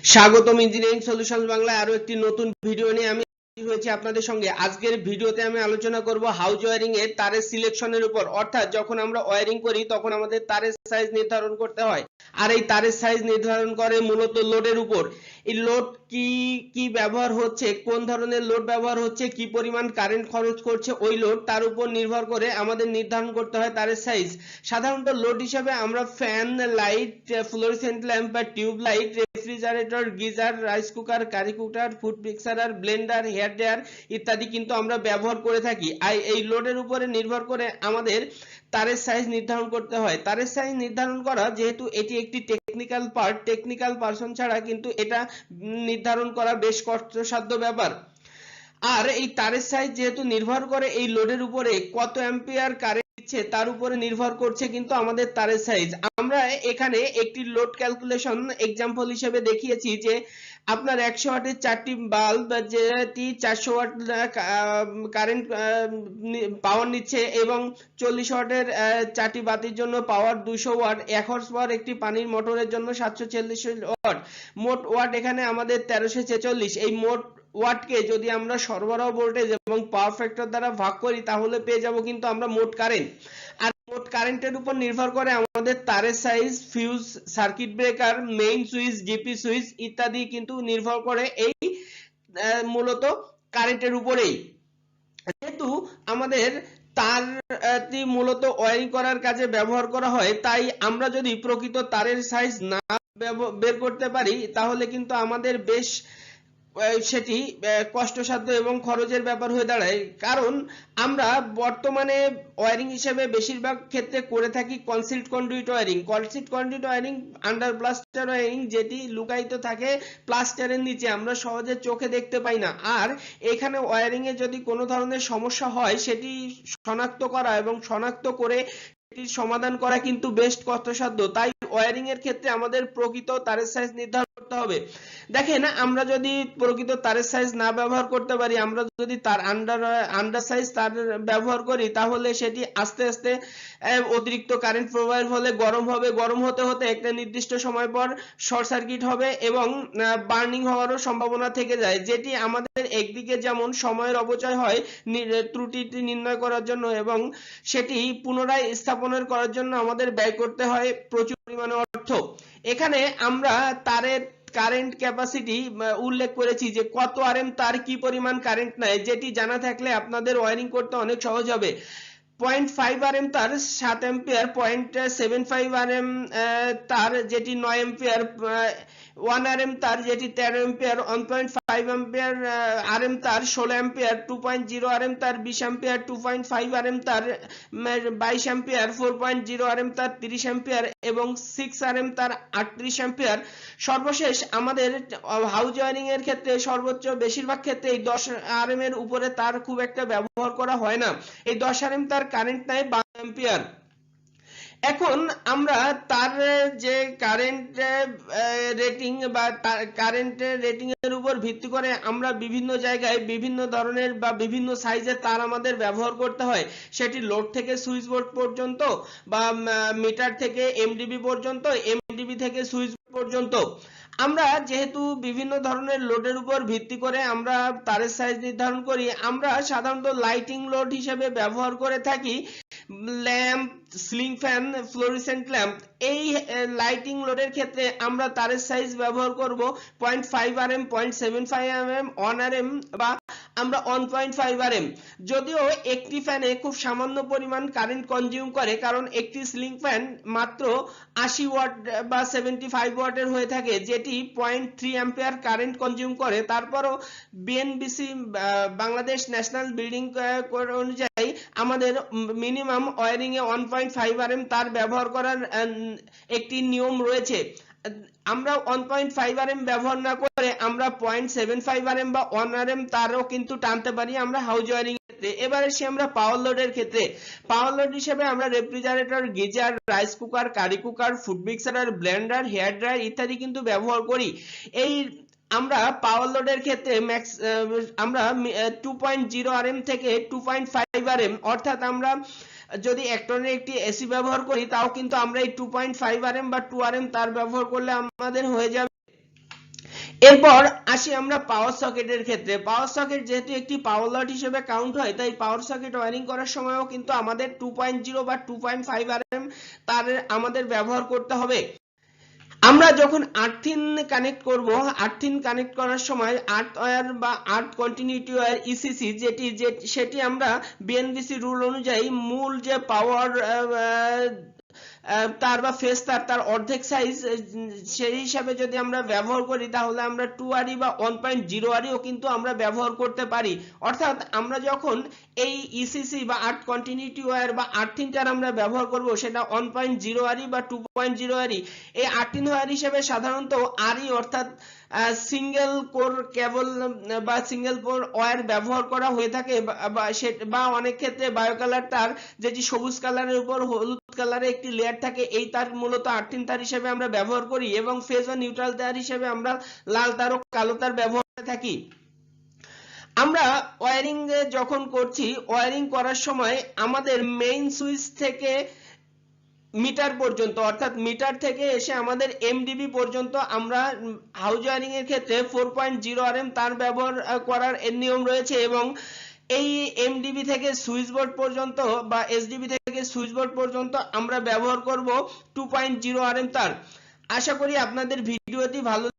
স্বাগতম engineering solutions বাংলায় আরো একটি নতুন ভিডিও নিয়ে আমি হয়েছি আপনাদের সঙ্গে। আজকের ভিডিওতে আমি আলোচনা করব হাউস ওয়্যারিং এর তারের সিলেকশনের উপর, অর্থাৎ যখন আমরা ওয়্যারিং করি তখন আমাদের তারের সাইজ নির্ধারণ করতে হয়, আর এই তারের সাইজ নির্ধারণ করে মূলত লোডের উপর। এই লোড কি কি ব্যবহার হচ্ছে, কোন ধরনের লোড ব্যবহার হচ্ছে, কি পরিমাণ কারেন্ট খরচ করছে ওই লোড, তার উপর নির্ভর করে আমাদের নির্ধারণ করতে হয় তারের সাইজ। সাধারণত লোড হিসেবে আমরা ফ্যান, লাইট, ফ্লোরোসেন্ট ল্যাম্প বা tube light, refrigerator, geyser, rice cooker, curry cooker, food mixer, blender, hair dryer ইত্যাদি কিন্তু আমরা ব্যবহার করে থাকি। আর এই লোডের উপরে নির্ভর করে আমাদের তারের সাইজ নির্ধারণ করতে হয়। তারের সাইজ নির্ধারণ করা যেহেতু এটি একটি টেকনিক্যাল পার্ট, টেকনিক্যাল পারসন ছাড়া কিন্তু এটা নির্ধারণ করা বেশ কষ্টসাধ্য ব্যাপার। আর এই তারের সাইজ যেহেতু নির্ভর করে এই লোডের উপরে কত অ্যাম্পিয়ার কারেন্ট দিচ্ছে তার উপরে নির্ভর করছে কিন্তু আমাদের তারের সাইজ। আমরা এখানে একটি লোড ক্যালকুলেশন এক্সাম্পল হিসেবে দেখিয়েছি যে আপনার 100 ওয়াটের 4টি বাল্ব যেটি 400 ওয়াট কারেন্ট পাওয়ার নিচ্ছে এবং 40 ওয়াটের 4টি বাতির জন্য পাওয়ার 200 ওয়াট, 1 হর্স পাওয়ার একটি পানির মোটরের জন্য 740 ওয়াট, মোট ওয়াট এখানে আমাদের 1346। এই মোট ওয়াটকে যদি আমরা সরবরাহ ভোল্টেজ এবং পাওয়ার ফ্যাক্টর দ্বারা ভাগ করি তাহলে পেয়ে যাব কিন্তু আমরা মোট কারেন্ট। আর মোট কারেন্টের উপর নির্ভর করে আমাদের তারের size, fuse, circuit breaker, main switch, GP switch ইত্যাদি কিন্তু নির্ভর করে এই মূলত কারেন্টের উপরেই। যেহেতু আমাদের তারটি মূলত ওয়্যারিং করার কাজে ব্যবহার করা হয়, তাই আমরা যদি প্রকৃত তারের সাইজ না বের করতে পারি তাহলে কিন্তু আমাদের বেশ সেটি কষ্টসাধ্য এবং খরচের ব্যাপার হয়ে দাঁড়ায়। কারণ আমরা বর্তমানে ওয়্যারিং হিসেবে বেশিরভাগ ক্ষেত্রে করে থাকি concealed conduit wiring. Concealed conduit wiring under plaster wiring, যেটি লুকায়িত থাকে প্লাস্টারের নিচে, আমরা সহজে চোখে দেখতে পাই না। আর এখানে ওয়্যারিং এ যদি কোনো ধরনের সমস্যা হয় সেটি শনাক্ত করা এবং শনাক্ত করে এটির সমাধান করা কিন্তু বেশ কষ্টসাধ্য। তাই ওয়্যারিং এর ক্ষেত্রে আমাদের প্রকৃত তারের সাইজ নির্ধারণ করতে হবে। দেখেন, আমরা যদি প্রকৃত তারের সাইজ না ব্যবহার করতে পারি, আমরা যদি তার আন্ডার সাইজ তার ব্যবহার করি তাহলে সেটি আস্তে আস্তে অতিরিক্ত কারেন্ট প্রবাহের ফলে গরম হবে, গরম হতে হতে একটা নির্দিষ্ট সময় পর শর্ট সার্কিট হবে এবং বার্নিং হওয়ারও সম্ভাবনা থেকে যায়, যেটি আমাদের একদিকে যেমন সময়ের অপচয় হয় ত্রুটিটি নির্ণয় করার জন্য এবং সেটি পুনরায় স্থাপনের করার জন্য আমাদের ব্যয় করতে হয় প্রচুর পরিমাণে অর্থ। এখানে আমরা তারের কারেন্ট ক্যাপাসিটি উল্লেখ করেছি যে কত আরএম তার কি পরিমাণ কারেন্ট নেয়, যেটি জানা থাকলে আপনাদের ওয়্যারিং করতে অনেক সহজ হবে। 0.5 আরএম তার 7 অ্যাম্পিয়ার, 0.75 আরএম তার যেটি 9 অ্যাম্পিয়ার, 1 আরএম তার যেটি 13 অ্যাম্পিয়ার, 1.5 অ্যাম্পিয়ার আরএম তার 16 অ্যাম্পিয়ার, 2.0 আরএম তার 20 অ্যাম্পিয়ার, 2.5 আরএম তার 22 অ্যাম্পিয়ার, 4.0 আরএম তার 30 অ্যাম্পিয়ার এবং 6 আরএম তার 38 অ্যাম্পিয়ার। সর্বশেষ আমাদের হাউস ওয়্যারিং এর ক্ষেত্রে সর্বোচ্চ বেশিরভাগ ক্ষেত্রে এই 10 আরএম এর উপরে তার খুব একটা ব্যবহার করা হয় না। এই 10 আরএম তার কারেন্ট নেয় 12 অ্যাম্পিয়ার। এখন আমরা তার যে কারেন্ট রেটিং বা কারেন্ট রেটিং এর উপর ভিত্তি করে আমরা বিভিন্ন জায়গায় বিভিন্ন ধরনের বা বিভিন্ন সাইজের তার আমাদের ব্যবহার করতে হয়, সেটি লোড থেকে সুইচ বোর্ড পর্যন্ত বা মিটার থেকে এমডিবি পর্যন্ত, এমডিবি থেকে সুইচ বোর্ড পর্যন্ত। আমরা যেহেতু বিভিন্ন ধরনের লোডের উপর ভিত্তি করে আমরা তারের সাইজ নির্ধারণ করি, আমরা সাধারণত লাইটিং লোড হিসেবে ব্যবহার করে থাকি lamp, ceiling fan, fluorescent lamp. এই লাইটিং লোডের ক্ষেত্রে আমরা তারের সাইজ ব্যবহার করব 0.5 আরএম, 0.75 আরএম, 1 আরএম বা আমরা 1.5 আরএম। যদিও একটি ফ্যানে খুব সামান্য পরিমাণ কারেন্ট কনজিউম করে, কারণ একটি সিলিং ফ্যান মাত্র 80 ওয়াট বা 75 ওয়াটের হয়ে থাকে, যেটি 0.3 অ্যাম্পিয়ার কারেন্ট কনজিউম করে। তারপরও BNBC Bangladesh national building code অনুযায়ী আমাদের মিনিমাম ওয়্যারিং এ 1.5 আরএম তার ব্যবহার করার একটি নিয়ম রয়েছে। আমরা 1.5 আরএম ব্যবহার না করে আমরা 0.75 আরএম বা 1 আরএম তারও কিন্তু টানতে পারি আমরা হাউস ওয়্যারিং এর ক্ষেত্রে। এবারে সে আমরা পাওয়ার লোডের ক্ষেত্রে, পাওয়ার লোড হিসেবে আমরা refrigerator, geyser, rice cooker, curry cooker, food mixer, blender, hair dryer ইত্যাদি কিন্তু ব্যবহার করি। এই আমরা পাওয়ার লোডের ক্ষেত্রে আমরা 2.0 আরএম থেকে 2.5 আরএম, অর্থাৎ আমরা যদি এক টনের একটি এসি ব্যবহার করি তাও কিন্তু আমরা এই 2.5 আরএম বা 2 আরএম তার ব্যবহার করলে আমাদের হয়ে যাবে। এরপর আসি আমরা পাওয়ার সকেটের ক্ষেত্রে। পাওয়ার সকেট যেহেতু একটি পাওয়ার লট হিসেবে কাউন্ট হয়, তাই পাওয়ার সকেট ওয়্যারিং করার সময়ও কিন্তু আমাদের 2.0 বা 2.5 আরএম তার আমাদের ব্যবহার করতে হবে। আমরা যখন আর্থিন কানেক্ট করব, আর্থিন কানেক্ট করার সময় আর্থ ওয়্যার বা আর্থ কন্টিনিউটি ওয়্যার ইসিসি সেটি আমরা বিএনবিসি রুল অনুযায়ী মূল যে পাওয়ার তার বা ফেজ তার অর্ধেক সাইজ, সেই হিসাবে যদি আমরা ব্যবহার করি তাহলে আমরা 2 আরই বা 1.0 আরইও কিন্তু আমরা ব্যবহার করতে পারি। অর্থাৎ আমরা যখন এই ইসিসি বা আর্থ কন্টিনিউটি ওয়্যার বা আর্থিং তার আমরা ব্যবহার করব, সেটা 1.0 আরই বা 2.0 আরই। এই আর্থিং ওয়্যার হিসেবে সাধারণত আরই অর্থাৎ সিঙ্গেল কোর কেবল বা সিঙ্গেল কোর ওয়্যার ব্যবহার করা হয়ে থাকে, বা অনেক ক্ষেত্রে বায়ো কালার তার, যেটি সবুজ কালারের উপর হলুদ কালারের একটি লেয়ার থাকে, এই তার মূলত আর্থিং তার হিসেবে আমরা ব্যবহার করি, এবং ফেজ ও নিউট্রাল তার হিসেবে আমরা লাল তার ও কালো তার ব্যবহার করে থাকি। আমরা ওয়্যারিং যখন করছি, ওয়্যারিং করার সময় আমাদের মেইন সুইচ থেকে মিটার পর্যন্ত, অর্থাৎ মিটার থেকে এসে আমাদের এমডিবি পর্যন্ত আমরা হাউস ওয়্যারিং এর ক্ষেত্রে 4.0 আরএম তার ব্যবহার করার নিয়ম রয়েছে, এবং এই এমডিবি থেকে সুইচ বোর্ড পর্যন্ত বা এসডিবি থেকে সুইচ বোর্ড পর্যন্ত আমরা ব্যবহার করব 2.0 আরএম তার। আশা করি আপনাদের ভিডিওটি ভালো